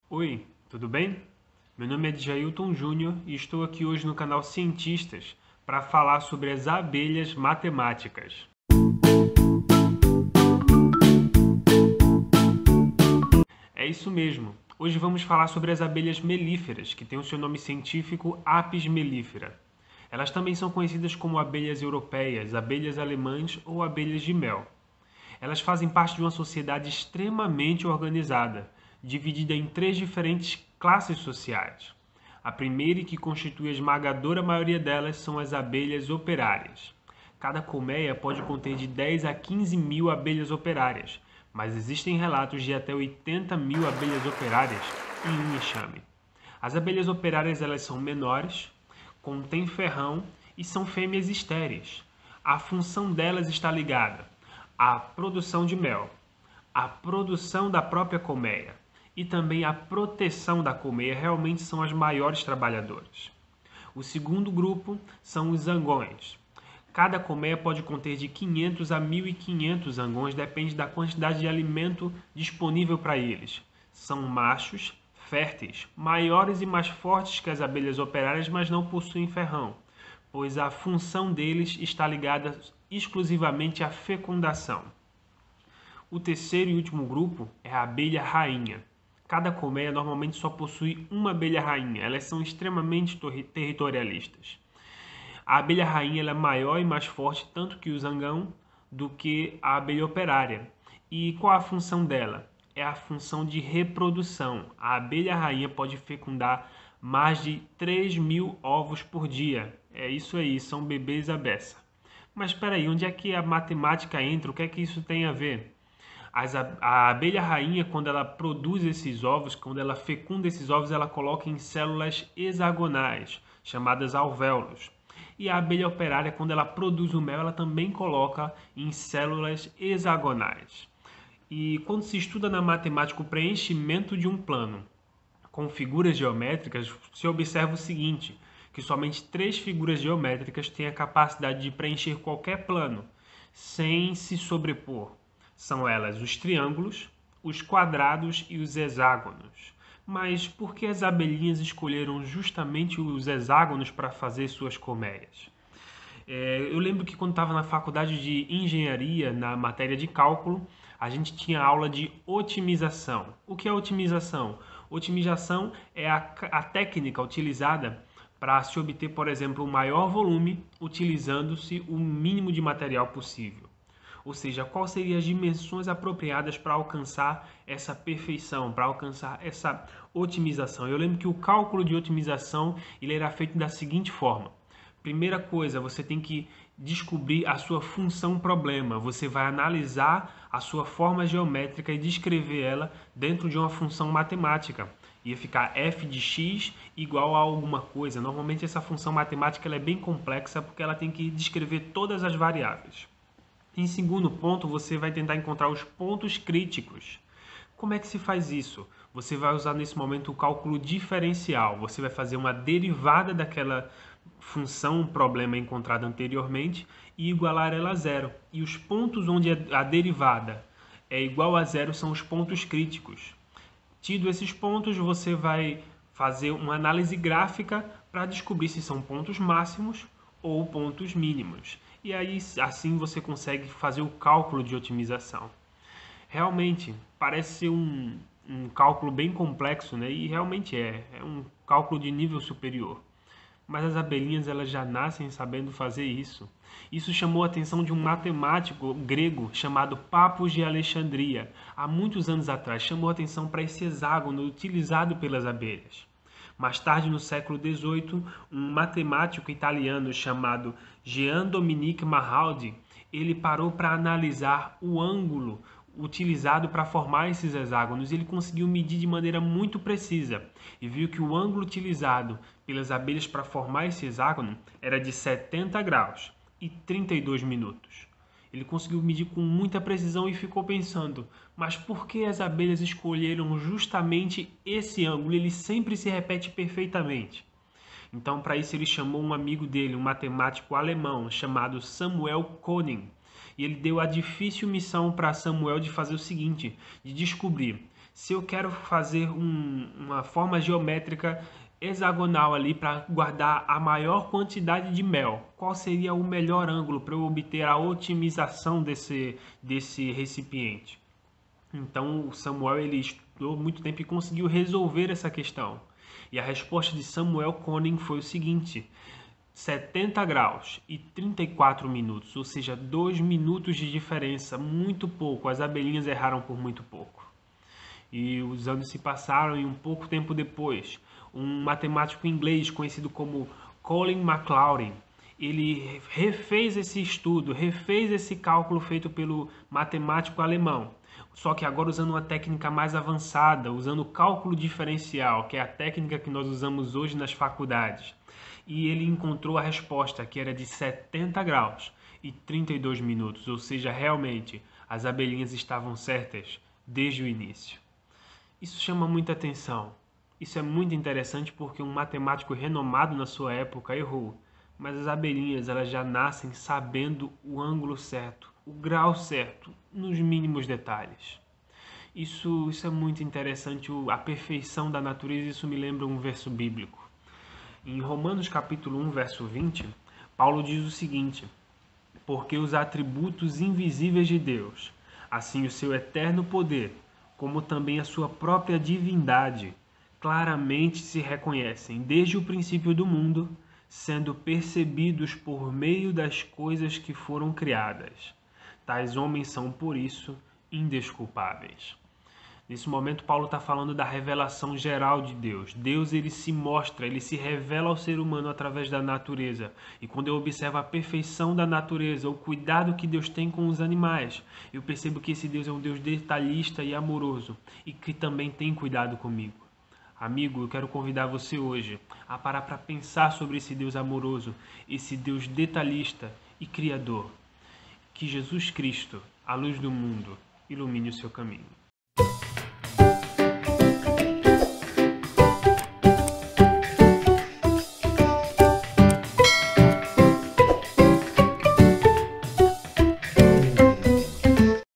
Oi, tudo bem? Meu nome é Djailton Júnior e estou aqui hoje no canal Cientistas para falar sobre as abelhas matemáticas. É isso mesmo. Hoje vamos falar sobre as abelhas melíferas, que tem o seu nome científico Apis mellifera. Elas também são conhecidas como abelhas europeias, abelhas alemãs ou abelhas de mel. Elas fazem parte de uma sociedade extremamente organizada, dividida em três diferentes classes sociais. A primeira, e que constitui a esmagadora maioria delas, são as abelhas operárias. Cada colmeia pode conter de 10 a 15 mil abelhas operárias, mas existem relatos de até 80 mil abelhas operárias em um enxame. As abelhas operárias elas são menores, contêm ferrão e são fêmeas estéreis. A função delas está ligada à produção de mel, à produção da própria colmeia e também à proteção da colmeia. Realmente são as maiores trabalhadoras. O segundo grupo são os zangões. Cada colmeia pode conter de 500 a 1.500 zangões, depende da quantidade de alimento disponível para eles. São machos, férteis, maiores e mais fortes que as abelhas operárias, mas não possuem ferrão, pois a função deles está ligada exclusivamente à fecundação. O terceiro e último grupo é a abelha rainha. Cada colmeia normalmente só possui uma abelha rainha, elas são extremamente territorialistas. A abelha rainha ela é maior e mais forte tanto que o zangão do que a abelha operária. E qual a função dela? É a função de reprodução. A abelha rainha pode fecundar mais de 3.000 ovos por dia. É isso aí, são bebês à beça. Mas espera aí, onde é que a matemática entra? O que é que isso tem a ver? A abelha rainha, quando ela produz esses ovos, quando ela fecunda esses ovos, ela coloca em células hexagonais, chamadas alvéolos. E a abelha operária, quando ela produz o mel, ela também coloca em células hexagonais. E quando se estuda na matemática o preenchimento de um plano com figuras geométricas, se observa o seguinte, que somente 3 figuras geométricas têm a capacidade de preencher qualquer plano, sem se sobrepor. São elas os triângulos, os quadrados e os hexágonos. Mas por que as abelhinhas escolheram justamente os hexágonos para fazer suas colmeias? Eu lembro que quando estava na faculdade de engenharia, na matéria de cálculo, a gente tinha aula de otimização. O que é otimização? Otimização é a técnica utilizada para se obter, por exemplo, o maior volume utilizando-se o mínimo de material possível. Ou seja, quais seriam as dimensões apropriadas para alcançar essa perfeição, para alcançar essa otimização. Eu lembro que o cálculo de otimização ele era feito da seguinte forma. Primeira coisa, você tem que descobrir a sua função problema. Você vai analisar a sua forma geométrica e descrever ela dentro de uma função matemática. Ia ficar f de x igual a alguma coisa. Normalmente essa função matemática ela é bem complexa porque ela tem que descrever todas as variáveis. Em segundo ponto, você vai tentar encontrar os pontos críticos. Como é que se faz isso? Você vai usar nesse momento o cálculo diferencial. Você vai fazer uma derivada daquela função, problema encontrado anteriormente e igualar ela a zero. E os pontos onde a derivada é igual a zero são os pontos críticos. Tido esses pontos, você vai fazer uma análise gráfica para descobrir se são pontos máximos ou pontos mínimos. E aí, assim, você consegue fazer o cálculo de otimização. Realmente, parece ser um cálculo bem complexo, né? E realmente é um cálculo de nível superior. Mas as abelhinhas elas já nascem sabendo fazer isso. Isso chamou a atenção de um matemático grego chamado Papos de Alexandria. Há muitos anos atrás, chamou a atenção para esse hexágono utilizado pelas abelhas. Mais tarde, no século XVIII, um matemático italiano chamado Jean Dominique Maraldi, ele parou para analisar o ângulo utilizado para formar esses hexágonos. Ele conseguiu medir de maneira muito precisa e viu que o ângulo utilizado pelas abelhas para formar esse hexágono era de 70 graus e 32 minutos. Ele conseguiu medir com muita precisão e ficou pensando, mas por que as abelhas escolheram justamente esse ângulo? Ele sempre se repete perfeitamente. Então, para isso, ele chamou um amigo dele, um matemático alemão chamado Samuel Koenig. E ele deu a difícil missão para Samuel de fazer o seguinte, de descobrir Se eu quero fazer uma forma geométrica hexagonal ali para guardar a maior quantidade de mel, qual seria o melhor ângulo para eu obter a otimização desse recipiente? Então Samuel ele estudou muito tempo e conseguiu resolver essa questão. E a resposta de Samuel Koenig foi o seguinte: 70 graus e 34 minutos, ou seja, 2 minutos de diferença, muito pouco. As abelhinhas erraram por muito pouco. E os anos se passaram e um pouco tempo depois, um matemático inglês conhecido como Colin Maclaurin, ele refez esse estudo, refez esse cálculo feito pelo matemático alemão, só que agora usando uma técnica mais avançada, usando o cálculo diferencial, que é a técnica que nós usamos hoje nas faculdades. E ele encontrou a resposta, que era de 70 graus e 32 minutos, ou seja, realmente as abelhinhas estavam certas desde o início. Isso chama muita atenção. Isso é muito interessante porque um matemático renomado na sua época errou. Mas as abelhinhas elas já nascem sabendo o ângulo certo, o grau certo, nos mínimos detalhes. Isso é muito interessante, a perfeição da natureza. Isso me lembra um verso bíblico. Em Romanos capítulo 1, verso 20, Paulo diz o seguinte: porque os atributos invisíveis de Deus, assim o seu eterno poder, como também a sua própria divindade, claramente se reconhecem desde o princípio do mundo, sendo percebidos por meio das coisas que foram criadas. Tais homens são, por isso, indesculpáveis. Nesse momento, Paulo está falando da revelação geral de Deus. Deus ele se mostra, ele se revela ao ser humano através da natureza. E quando eu observo a perfeição da natureza, o cuidado que Deus tem com os animais, eu percebo que esse Deus é um Deus detalhista e amoroso e que também tem cuidado comigo. Amigo, eu quero convidar você hoje a parar para pensar sobre esse Deus amoroso, esse Deus detalhista e criador. Que Jesus Cristo, a luz do mundo, ilumine o seu caminho.